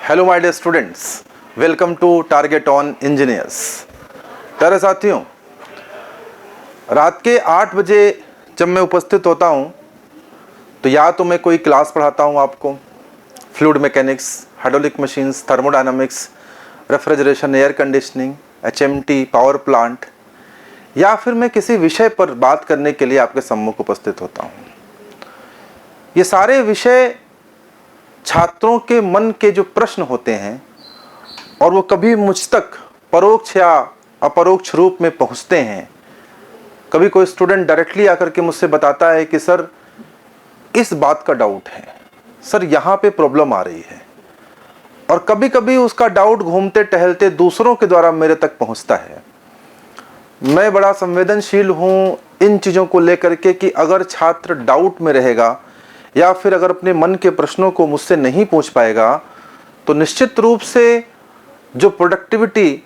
Hello my dear students, welcome to target on engineers. प्यारे साथियों, रात के 8 बजे जब मैं उपस्थित होता हूं तो या तो मैं कोई क्लास पढ़ाता हूं आपको, fluid mechanics, hydraulic machines, thermodynamics, refrigeration, air conditioning, HMT, power plant, या फिर मैं किसी विषय पर बात करने के लिए आपके सम्मुख उपस्थित होता हूं। ये सारे विषय छात्रों के मन के जो प्रश्न होते हैं और वो कभी मुझ तक परोक्ष या अपरोक्ष रूप में पहुंचते हैं। कभी कोई स्टूडेंट डायरेक्टली आकर के मुझसे बताता है कि सर इस बात का डाउट है, सर यहाँ पे प्रॉब्लम आ रही है, और कभी कभी उसका डाउट घूमते टहलते दूसरों के द्वारा मेरे तक पहुंचता है। मैं बड़ा संवेदनशील हूँ इन चीज़ों को लेकर के कि अगर छात्र डाउट में रहेगा या फिर अगर अपने मन के प्रश्नों को मुझसे नहीं पूछ पाएगा तो निश्चित रूप से जो प्रोडक्टिविटी,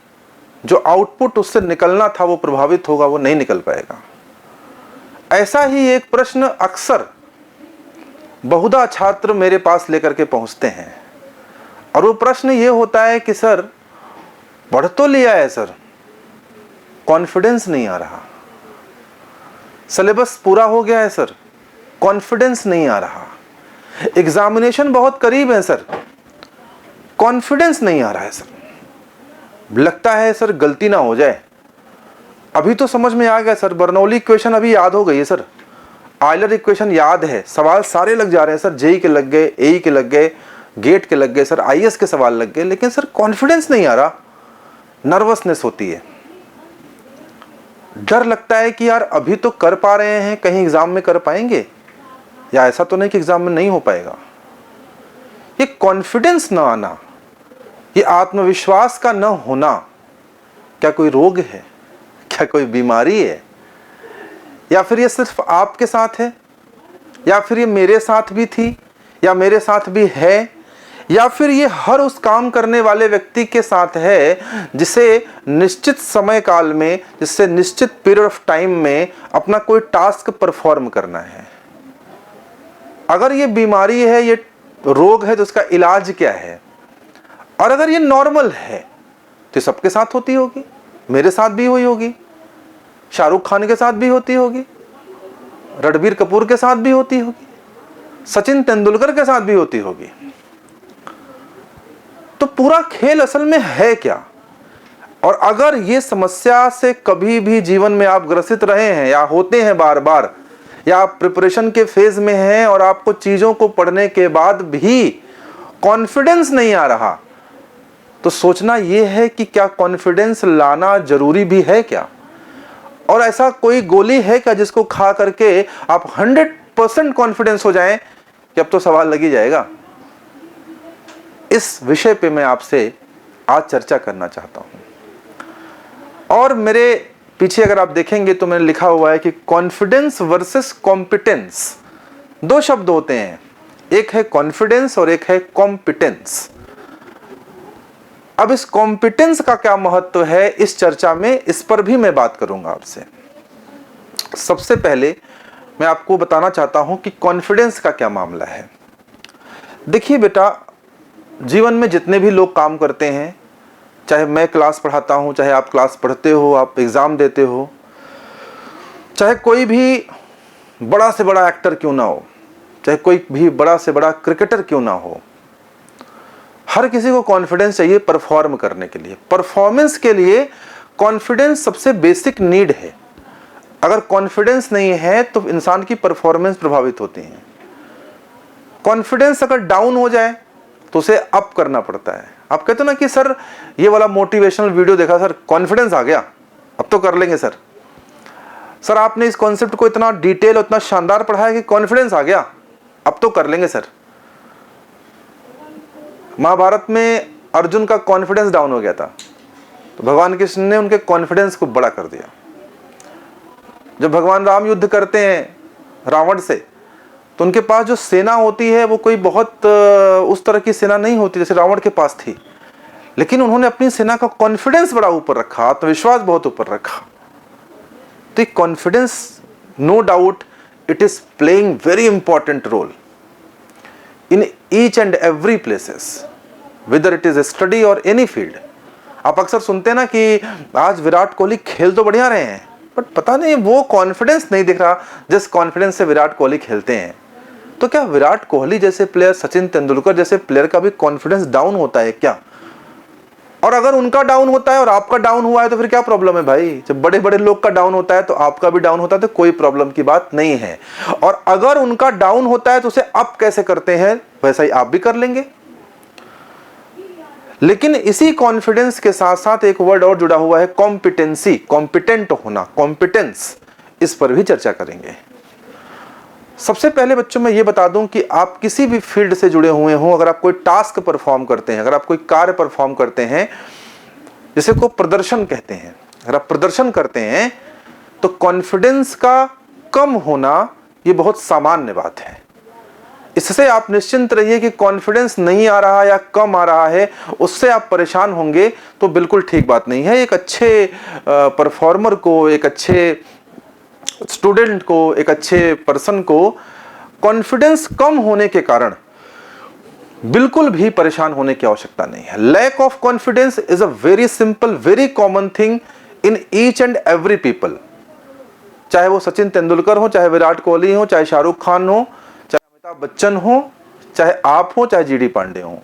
जो आउटपुट उससे निकलना था वो प्रभावित होगा, वो नहीं निकल पाएगा। ऐसा ही एक प्रश्न अक्सर बहुधा छात्र मेरे पास लेकर के पहुंचते हैं और वो प्रश्न ये होता है कि सर पढ़ तो लिया है सर, कॉन्फिडेंस नहीं आ रहा, सिलेबस पूरा हो गया है सर, कॉन्फिडेंस नहीं आ रहा, एग्जामिनेशन बहुत करीब है सर, कॉन्फिडेंस नहीं आ रहा है सर, लगता है सर गलती ना हो जाए, अभी तो समझ में आ गया सर, बर्नौली इक्वेशन अभी याद हो गई है सर, आयलर इक्वेशन याद है, सवाल सारे लग जा रहे हैं सर, जेई के लग गए, एई के लग गए, गेट के लग गए सर, IAS के सवाल लग गए, लेकिन सर कॉन्फिडेंस नहीं आ रहा, नर्वसनेस होती है, डर लगता है कि यार अभी तो कर पा रहे हैं, कहीं एग्जाम में कर पाएंगे, या ऐसा तो नहीं कि एग्जाम में नहीं हो पाएगा। ये कॉन्फिडेंस ना आना, ये आत्मविश्वास का न होना, क्या कोई रोग है, क्या कोई बीमारी है, या फिर ये सिर्फ आपके साथ है, या फिर ये मेरे साथ भी थी, या मेरे साथ भी है, या फिर ये हर उस काम करने वाले व्यक्ति के साथ है जिसे निश्चित समय काल में, जिससे निश्चित पीरियड ऑफ टाइम में अपना कोई टास्क परफॉर्म करना है। अगर ये बीमारी है, ये रोग है, तो उसका इलाज क्या है? और अगर ये नॉर्मल है तो सबके साथ होती होगी, मेरे साथ भी हुई होगी, शाहरुख खान के साथ भी होती होगी, रणबीर कपूर के साथ भी होती होगी, सचिन तेंदुलकर के साथ भी होती होगी। तो पूरा खेल असल में है क्या? और अगर ये समस्या से कभी भी जीवन में आप ग्रसित रहे हैं या होते हैं बार बार, या आप प्रिपरेशन के फेज में हैं और आपको चीजों को पढ़ने के बाद भी कॉन्फिडेंस नहीं आ रहा, तो सोचना यह है कि क्या कॉन्फिडेंस लाना जरूरी भी है क्या? और ऐसा कोई गोली है क्या जिसको खा करके आप 100% कॉन्फिडेंस हो जाएं कि अब तो सवाल लग ही जाएगा? इस विषय पे मैं आपसे आज चर्चा करना चाहता हूं। और मेरे पीछे अगर आप देखेंगे तो मैंने लिखा हुआ है कि कॉन्फिडेंस वर्सेस कॉम्पिटेंस, दो शब्द होते हैं, एक है कॉन्फिडेंस और एक है कॉम्पिटेंस। अब इस कॉम्पिटेंस का क्या महत्व है इस चर्चा में, इस पर भी मैं बात करूंगा आपसे। सबसे पहले मैं आपको बताना चाहता हूं कि कॉन्फिडेंस का क्या मामला है। देखिए बेटा, जीवन में जितने भी लोग काम करते हैं, चाहे मैं क्लास पढ़ाता हूं, चाहे आप क्लास पढ़ते हो, आप एग्जाम देते हो, चाहे कोई भी बड़ा से बड़ा एक्टर क्यों ना हो, चाहे कोई भी बड़ा से बड़ा क्रिकेटर क्यों ना हो, हर किसी को कॉन्फिडेंस चाहिए परफॉर्म करने के लिए। परफॉर्मेंस के लिए कॉन्फिडेंस सबसे बेसिक नीड है। अगर कॉन्फिडेंस नहीं है तो इंसान की परफॉर्मेंस प्रभावित होती है। कॉन्फिडेंस अगर डाउन हो जाए तो उसे अप करना पड़ता है। आप कहते हो ना कि सर ये वाला मोटिवेशनल वीडियो देखा सर, कॉन्फिडेंस आ गया, अब तो कर लेंगे सर। सर आपने इस कॉन्सेप्ट को इतना डिटेल और इतना शानदार पढ़ाया कि कॉन्फिडेंस आ गया, अब तो कर लेंगे सर। महाभारत में अर्जुन का कॉन्फिडेंस डाउन हो गया था, तो भगवान कृष्ण ने उनके कॉन्फिडेंस को बड़ा कर दिया। जब भगवान राम युद्ध करते हैं रावण से, तो उनके पास जो सेना होती है वो कोई बहुत उस तरह की सेना नहीं होती जैसे रावण के पास थी, लेकिन उन्होंने अपनी सेना का कॉन्फिडेंस बड़ा ऊपर रखा, आत्मविश्वास बहुत ऊपर रखा। तो confidence, no doubt, it is playing very important role in each and every places. whether it is study or any field। आप अक्सर सुनते हैं ना कि आज विराट कोहली खेल तो बढ़िया रहे हैं, बट पता नहीं वो कॉन्फिडेंस नहीं दिख रहा जिस कॉन्फिडेंस से विराट कोहली खेलते हैं। तो क्या विराट कोहली जैसे प्लेयर, सचिन तेंदुलकर जैसे प्लेयर का भी कॉन्फिडेंस डाउन होता है क्या? और अगर उनका डाउन होता है और आपका डाउन हुआ है तो फिर क्या प्रॉब्लम है भाई? जब बड़े बड़े लोग का डाउन होता है तो आपका भी डाउन होता है, तो कोई प्रॉब्लम की बात नहीं है। और अगर उनका डाउन होता है तो उसे अप कैसे करते हैं वैसा ही आप भी कर लेंगे। लेकिन इसी कॉन्फिडेंस के साथ साथ एक वर्ड और जुड़ा हुआ है, कॉम्पिटेंसी, कॉम्पिटेंट होना, कॉम्पिटेंस। इस पर भी चर्चा करेंगे। सबसे पहले बच्चों मैं ये बता दूं कि आप किसी भी फील्ड से जुड़े हुए हों, अगर आप कोई टास्क परफॉर्म करते हैं, अगर आप कोई कार्य परफॉर्म करते हैं, जिसे को प्रदर्शन कहते हैं, अगर आप प्रदर्शन करते हैं तो कॉन्फिडेंस का कम होना ये बहुत सामान्य बात है। इससे आप निश्चिंत रहिए कि कॉन्फिडेंस नहीं आ रहा या कम आ रहा है उससे आप परेशान होंगे तो बिल्कुल ठीक बात नहीं है। एक अच्छे परफॉर्मर को, एक अच्छे स्टूडेंट को, एक अच्छे पर्सन को कॉन्फिडेंस कम होने के कारण बिल्कुल भी परेशान होने की आवश्यकता नहीं है। Lack of confidence is a very simple, very common thing in each and every people. चाहे वो सचिन तेंदुलकर हो, चाहे विराट कोहली हो, चाहे शाहरुख खान हो, चाहे अमिताभ बच्चन हो, चाहे आप हो, चाहे जीडी पांडे हो।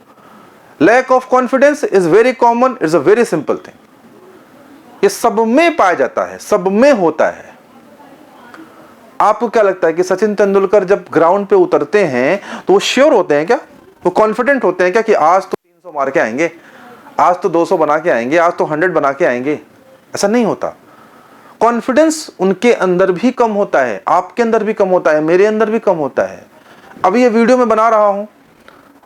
Lack of confidence is very common, it's a very simple thing. ये सब में पाया जाता है, सब में होता है। आपको क्या लगता है कि सचिन तेंदुलकर जब ग्राउंड पे उतरते हैं तो वो श्योर होते हैं क्या? वो कॉन्फिडेंट होते हैं क्या कि आज तो 300 मार के आएंगे, आज तो 200 बना के आएंगे, आज तो 100 बना के आएंगे? ऐसा नहीं होता। कॉन्फिडेंस उनके अंदर भी कम होता है, आपके अंदर भी कम होता है, मेरे अंदर भी कम होता है। अभी ये वीडियो मैं बना रहा हूं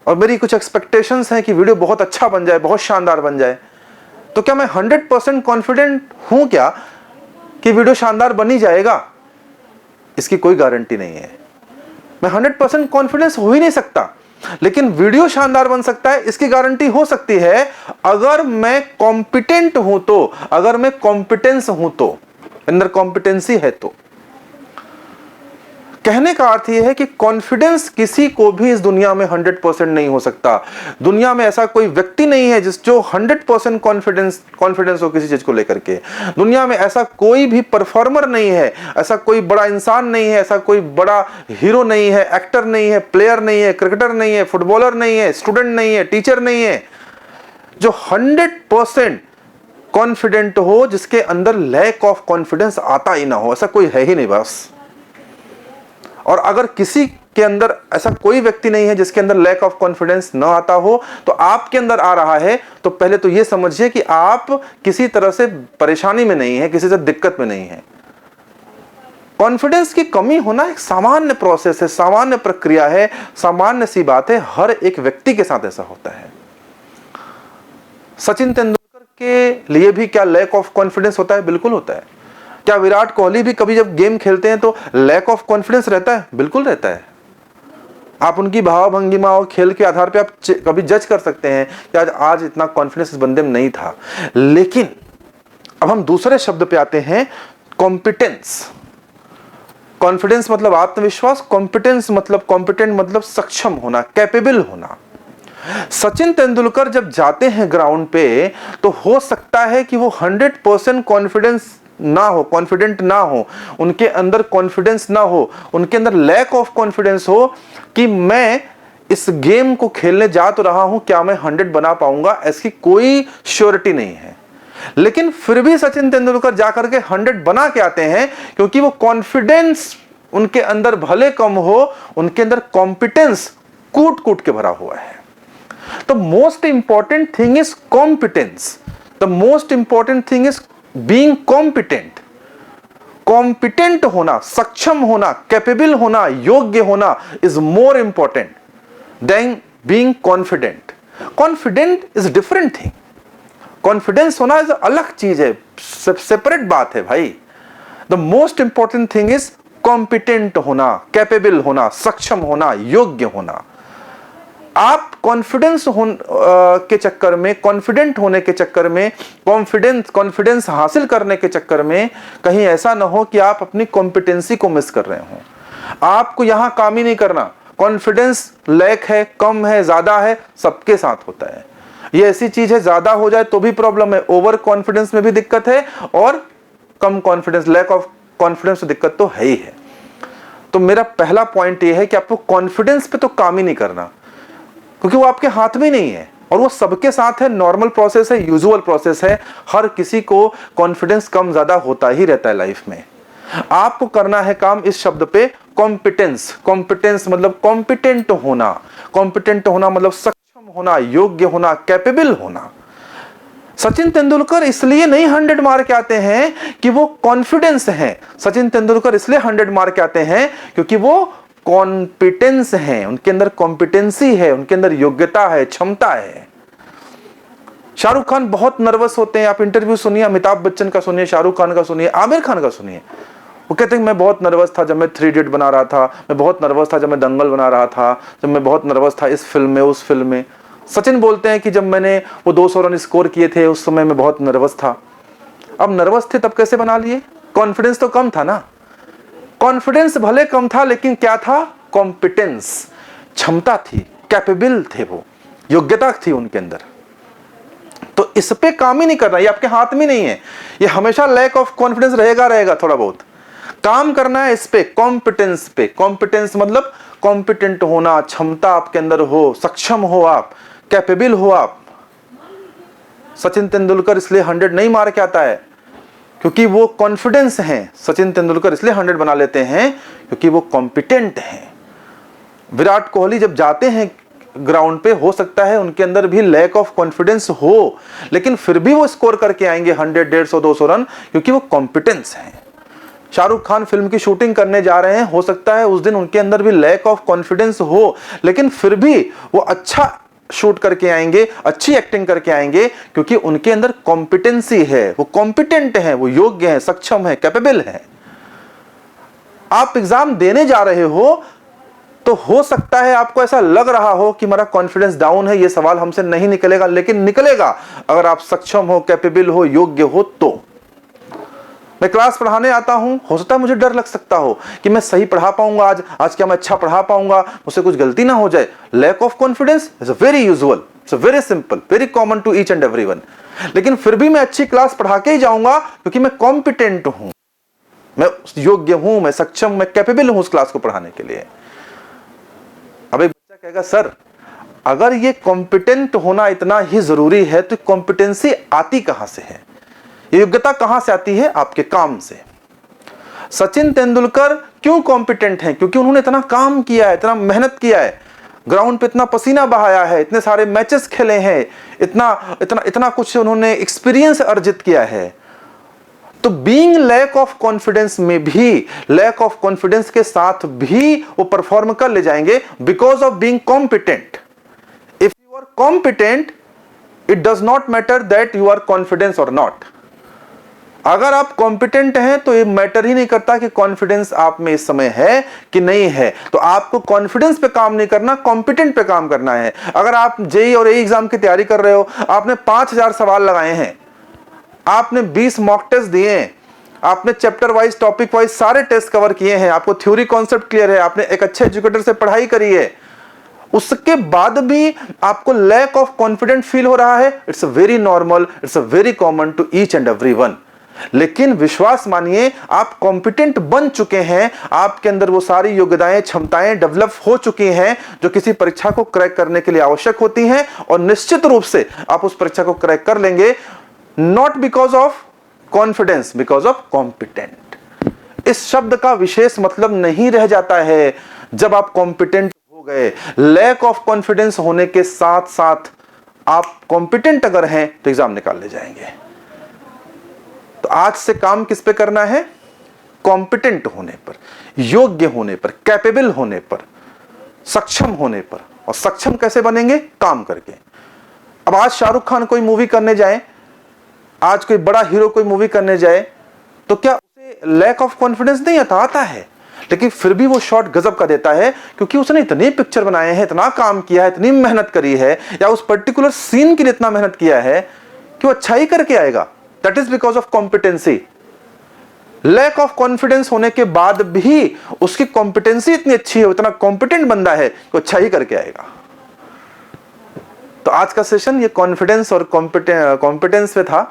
और मेरी कुछ एक्सपेक्टेशंस हैं कि वीडियो बहुत अच्छा बन जाए, बहुत शानदार बन जाए। तो क्या मैं 100% कॉन्फिडेंट हूं क्या कि वीडियो शानदार बन ही जाएगा? इसकी कोई गारंटी नहीं है। मैं 100% कॉन्फिडेंस हो ही नहीं सकता, लेकिन वीडियो शानदार बन सकता है, इसकी गारंटी हो सकती है अगर मैं कॉम्पिटेंट हूं तो, अगर मैं कॉम्पिटेंस हूं तो, अंदर कॉम्पिटेंसी है तो। कहने का अर्थ यह है कि कॉन्फिडेंस किसी को भी इस दुनिया में 100% नहीं हो सकता। दुनिया में ऐसा कोई व्यक्ति नहीं है जो 100% कॉन्फिडेंस हो किसी चीज को लेकर के। दुनिया में ऐसा कोई भी परफॉर्मर नहीं है, ऐसा कोई बड़ा इंसान नहीं है, ऐसा कोई बड़ा हीरो नहीं है, एक्टर नहीं है, प्लेयर नहीं है, क्रिकेटर नहीं है, फुटबॉलर नहीं है, स्टूडेंट नहीं है, टीचर नहीं है, जो 100% कॉन्फिडेंट हो, जिसके अंदर लैक ऑफ कॉन्फिडेंस आता ही ना हो। ऐसा कोई है ही नहीं बस। और अगर किसी के अंदर ऐसा कोई व्यक्ति नहीं है जिसके अंदर लैक ऑफ कॉन्फिडेंस ना आता हो, तो आपके अंदर आ रहा है, तो पहले तो यह समझिए कि आप किसी तरह से परेशानी में नहीं है, किसी से दिक्कत में नहीं है। कॉन्फिडेंस की कमी होना एक सामान्य प्रोसेस है, सामान्य प्रक्रिया है, सामान्य सी बात है। हर एक व्यक्ति के साथ ऐसा होता है। सचिन तेंदुलकर के लिए भी क्या लैक ऑफ कॉन्फिडेंस होता है? बिल्कुल होता है। क्या विराट कोहली भी कभी जब गेम खेलते हैं तो लैक ऑफ कॉन्फिडेंस रहता है? बिल्कुल रहता है। आप उनकी भाव भंगिमा और खेल के आधार पे आप कभी जज कर सकते हैं कि आज इतना कॉन्फिडेंस इस बंदे में नहीं था। लेकिन अब हम दूसरे शब्द पे आते हैं, कॉम्पिटेंस। कॉन्फिडेंस मतलब आत्मविश्वास, कॉम्पिटेंस मतलब, कॉम्पिटेंट मतलब सक्षम होना, कैपेबल होना। सचिन तेंदुलकर जब जाते हैं ग्राउंड पे तो हो सकता है कि वो 100% कॉन्फिडेंस ना हो, कॉन्फिडेंट ना हो, उनके अंदर कॉन्फिडेंस ना हो, उनके अंदर लैक ऑफ कॉन्फिडेंस हो कि मैं इस गेम को खेलने जा तो रहा हूं, क्या मैं 100 बना पाऊंगा? ऐसी कोई श्योरिटी नहीं है। लेकिन फिर भी सचिन तेंदुलकर जाकर के 100 बना के आते हैं, क्योंकि वो कॉन्फिडेंस उनके अंदर भले कम हो, उनके अंदर कॉम्पिटेंस कूट कूट के भरा हुआ है। तो most important thing is competence. The most important thing is being competent. Competent होना, सक्षम होना, कैपेबल होना, योग्य होना is more important than being confident. Confident is different thing. Confidence होना इज अलग चीज है, सेपरेट बात है भाई। The most important thing is competent होना, कैपेबल होना, सक्षम होना, योग्य होना। आप कॉन्फिडेंस के चक्कर में, कॉन्फिडेंट होने के चक्कर में, कॉन्फिडेंस हासिल करने के चक्कर में कहीं ऐसा ना हो कि आप अपनी कॉम्पिटेंसी को मिस कर रहे हो। आपको यहां काम ही नहीं करना। कॉन्फिडेंस लैक है, कम है, ज्यादा है, सबके साथ होता है। ये ऐसी चीज है, ज्यादा हो जाए तो भी प्रॉब्लम है, ओवर कॉन्फिडेंस में भी दिक्कत है, और कम कॉन्फिडेंस, लैक ऑफ कॉन्फिडेंस में दिक्कत तो है ही है। तो मेरा पहला पॉइंट ये है कि आपको कॉन्फिडेंस पे तो काम ही नहीं करना, क्योंकि वो आपके हाथ में नहीं है, और वो सबके साथ है, नॉर्मल प्रोसेस है, यूजुअल प्रोसेस है। हर किसी को कॉन्फिडेंस कम ज्यादा होता ही रहता है लाइफ में। आपको करना है काम इस शब्द पे, कॉम्पिटेंस। कॉम्पिटेंस मतलब कॉम्पिटेंट होना, कॉम्पिटेंट होना मतलब सक्षम होना, योग्य होना, कैपेबल होना। सचिन तेंदुलकर इसलिए नहीं 100 मार के आते हैं कि वो कॉन्फिडेंस है, सचिन तेंदुलकर इसलिए 100 मार के आते हैं क्योंकि वो कॉम्पिटेंस है, उनके अंदर कॉम्पिटेंसी है, उनके अंदर योग्यता है, क्षमता है। शाहरुख खान बहुत नर्वस होते हैं, आप इंटरव्यू सुनिए, अमिताभ बच्चन का सुनिए, शाहरुख खान का सुनिए, आमिर खान का सुनिए। वो कहते हैं मैं बहुत नर्वस था जब मैं 3 इडियट बना रहा था, मैं बहुत नर्वस था जब मैं दंगल बना रहा था, जब मैं बहुत नर्वस था इस फिल्म में, उस फिल्म में। सचिन बोलते हैं कि जब मैंने वो 200 रन स्कोर किए थे उस समय मैं बहुत नर्वस था। अब नर्वस थे तब कैसे बना लिए? कॉन्फिडेंस तो कम था ना। कॉन्फिडेंस भले कम था लेकिन क्या था? कॉम्पिटेंस, क्षमता थी, कैपेबल थे, वो योग्यता थी उनके अंदर। तो इस पे काम ही नहीं करना, ये आपके हाथ में नहीं है, ये हमेशा लैक ऑफ कॉन्फिडेंस रहेगा थोड़ा बहुत। काम करना है इस पे, कॉम्पिटेंस पे। कॉम्पिटेंस मतलब कॉम्पिटेंट होना, क्षमता आपके अंदर हो, सक्षम हो आप, कैपेबल हो आप। सचिन तेंदुलकर इसलिए 100 नहीं मार के आता है क्योंकि वो कॉन्फिडेंस है, सचिन तेंदुलकर इसलिए 100 बना लेते हैं क्योंकि वो कॉम्पिटेंट हैं। विराट कोहली जब जाते हैं ग्राउंड पे, हो सकता है उनके अंदर भी लैक ऑफ कॉन्फिडेंस हो, लेकिन फिर भी वो स्कोर करके आएंगे 100, 150, 200 रन, क्योंकि वो कॉम्पिटेंस है। शाहरुख खान फिल्म की शूटिंग करने जा रहे हैं, हो सकता है उस दिन उनके अंदर भी लैक ऑफ कॉन्फिडेंस हो, लेकिन फिर भी वो अच्छा शूट करके आएंगे, अच्छी एक्टिंग करके आएंगे, क्योंकि उनके अंदर कॉम्पिटेंसी है, वो कॉम्पिटेंट हैं, वो योग्य हैं, सक्षम हैं, कैपेबल हैं। आप एग्जाम देने जा रहे हो तो हो सकता है आपको ऐसा लग रहा हो कि मेरा कॉन्फिडेंस डाउन है, ये सवाल हमसे नहीं निकलेगा, लेकिन निकलेगा अगर आप सक्षम हो, कैपेबल हो, योग्य हो तो। मैं क्लास पढ़ाने आता हूं, हो सकता है मुझे डर लग सकता हो कि मैं सही पढ़ा पाऊंगा आज क्या मैं अच्छा पढ़ा पाऊंगा, मुझसे कुछ गलती ना हो जाए। Lack of confidence is very usual, it's very simple, very common to each and everyone. लेकिन फिर भी मैं अच्छी क्लास पढ़ा के ही जाऊंगा क्योंकि मैं कॉम्पिटेंट हूं, मैं योग्य हूं, मैं सक्षम, मैं कैपेबल हूं उस क्लास को पढ़ाने के लिए। अब एक बच्चा कहेगा सर अगर ये कॉम्पिटेंट होना इतना ही जरूरी है तो कॉम्पिटेंसी आती कहां से है, ये योग्यता कहां से आती है? आपके काम से। सचिन तेंदुलकर क्यों कॉम्पिटेंट हैं? क्योंकि उन्होंने इतना काम किया है, इतना मेहनत किया है, ग्राउंड पे इतना पसीना बहाया है, इतने सारे मैचेस खेले हैं, इतना इतना इतना कुछ उन्होंने एक्सपीरियंस अर्जित किया है। तो बीइंग लैक ऑफ कॉन्फिडेंस में भी, लैक ऑफ कॉन्फिडेंस के साथ भी वो परफॉर्म कर ले जाएंगे because of being competent. If you are competent it does not matter that you are confidence और नॉट। अगर आप कॉम्पिटेंट हैं तो ये मैटर ही नहीं करता कि कॉन्फिडेंस आप में इस समय है कि नहीं है। तो आपको कॉन्फिडेंस पे काम नहीं करना, कॉम्पिटेंट पे काम करना है। अगर आप जेईई और एई एग्जाम की तैयारी कर रहे हो, आपने 5000 सवाल लगाए हैं, आपने 20 मॉक टेस्ट दिए हैं, आपने चैप्टर वाइज, टॉपिक वाइज सारे टेस्ट कवर किए हैं, आपको थ्योरी कॉन्सेप्ट क्लियर है, आपने एक अच्छे एजुकेटर से पढ़ाई करी है, उसके बाद भी आपको लैक ऑफ कॉन्फिडेंट फील हो रहा है, it's very normal, it's very common to each and everyone. लेकिन विश्वास मानिए आप कॉम्पिटेंट बन चुके हैं, आपके अंदर वो सारी योग्यताएं, क्षमताएं डेवलप हो चुकी हैं जो किसी परीक्षा को क्रैक करने के लिए आवश्यक होती हैं, और निश्चित रूप से आप उस परीक्षा को क्रैक कर लेंगे, not because of confidence, because of competent. इस शब्द का विशेष मतलब नहीं रह जाता है जब आप कॉम्पिटेंट हो गए। लैक ऑफ कॉन्फिडेंस होने के साथ साथ आप कॉम्पिटेंट अगर हैं तो एग्जाम निकाल ले जाएंगे। तो आज से काम किस पे करना है? कॉम्पिटेंट होने पर, योग्य होने पर, कैपेबल होने पर, सक्षम होने पर। और सक्षम कैसे बनेंगे? काम करके। अब आज शाहरुख खान कोई मूवी करने जाए, आज कोई बड़ा हीरो कोई मूवी करने जाए, तो क्या उसे लैक ऑफ कॉन्फिडेंस नहीं आता है, लेकिन फिर भी वो शॉट गजब का देता है क्योंकि उसने इतने पिक्चर बनाए हैं, इतना काम किया है, इतनी मेहनत करी है, या उस पर्टिकुलर सीन के लिए इतना मेहनत किया है कि वो अच्छा ही करके आएगा। That is because of competency. Lack of confidence होने के बाद भी उसकी कॉम्पिटेंसी इतनी अच्छी है, इतना कॉम्पिटेंट बंदा है कि अच्छा ही करके आएगा। तो तो आज का सेशन ये कॉन्फिडेंस और कॉम्पिटेंस पे था।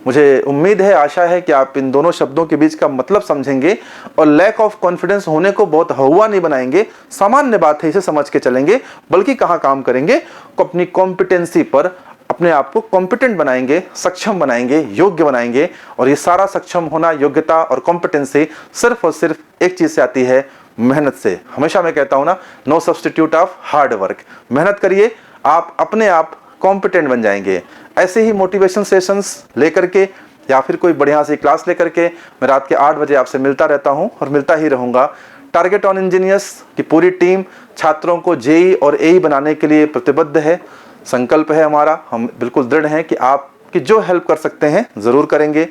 मुझे उम्मीद है, आशा है कि आप इन दोनों शब्दों के बीच का मतलब समझेंगे और लैक ऑफ कॉन्फिडेंस होने को बहुत हवा नहीं बनाएंगे। सामान्य बात है, इसे समझ के चलेंगे, बल्कि कहाँ काम करेंगे, अपनी कॉम्पिटेंसी पर अपने आप को कॉम्पिटेंट बनाएंगे, सक्षम बनाएंगे, योग्य बनाएंगे। और ये सारा सक्षम होना, योग्यता और कॉम्पिटेंसी सिर्फ और सिर्फ एक चीज से आती है, मेहनत से। हमेशा मैं कहता हूं ना, no substitute of hard work. मेहनत करिए, आप अपने आप कॉम्पिटेंट बन जाएंगे। ऐसे ही मोटिवेशन सेशंस लेकर के या फिर कोई बढ़िया सी क्लास लेकर के मैं रात के 8 बजे आपसे मिलता रहता हूं और मिलता ही रहूंगा। टारगेट ऑन इंजीनियर्स की पूरी टीम छात्रों को जेई और एई बनाने के लिए प्रतिबद्ध है। संकल्प है हमारा, हम बिल्कुल दृढ़ हैं कि आपकी जो हेल्प कर सकते हैं ज़रूर करेंगे।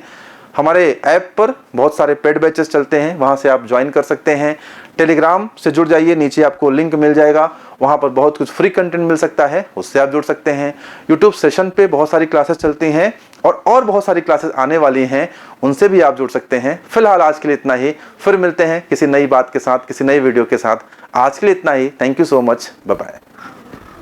हमारे ऐप पर बहुत सारे पेड बैचेस चलते हैं, वहाँ से आप ज्वाइन कर सकते हैं। टेलीग्राम से जुड़ जाइए, नीचे आपको लिंक मिल जाएगा, वहाँ पर बहुत कुछ फ्री कंटेंट मिल सकता है, उससे आप जुड़ सकते हैं। यूट्यूब सेशन पे बहुत सारी क्लासेस चलती हैं और बहुत सारी क्लासेस आने वाली हैं, उनसे भी आप जुड़ सकते हैं। फिलहाल आज के लिए इतना ही, फिर मिलते हैं किसी नई बात के साथ, किसी नई वीडियो के साथ। आज के लिए इतना ही। Thank you so much, bye bye.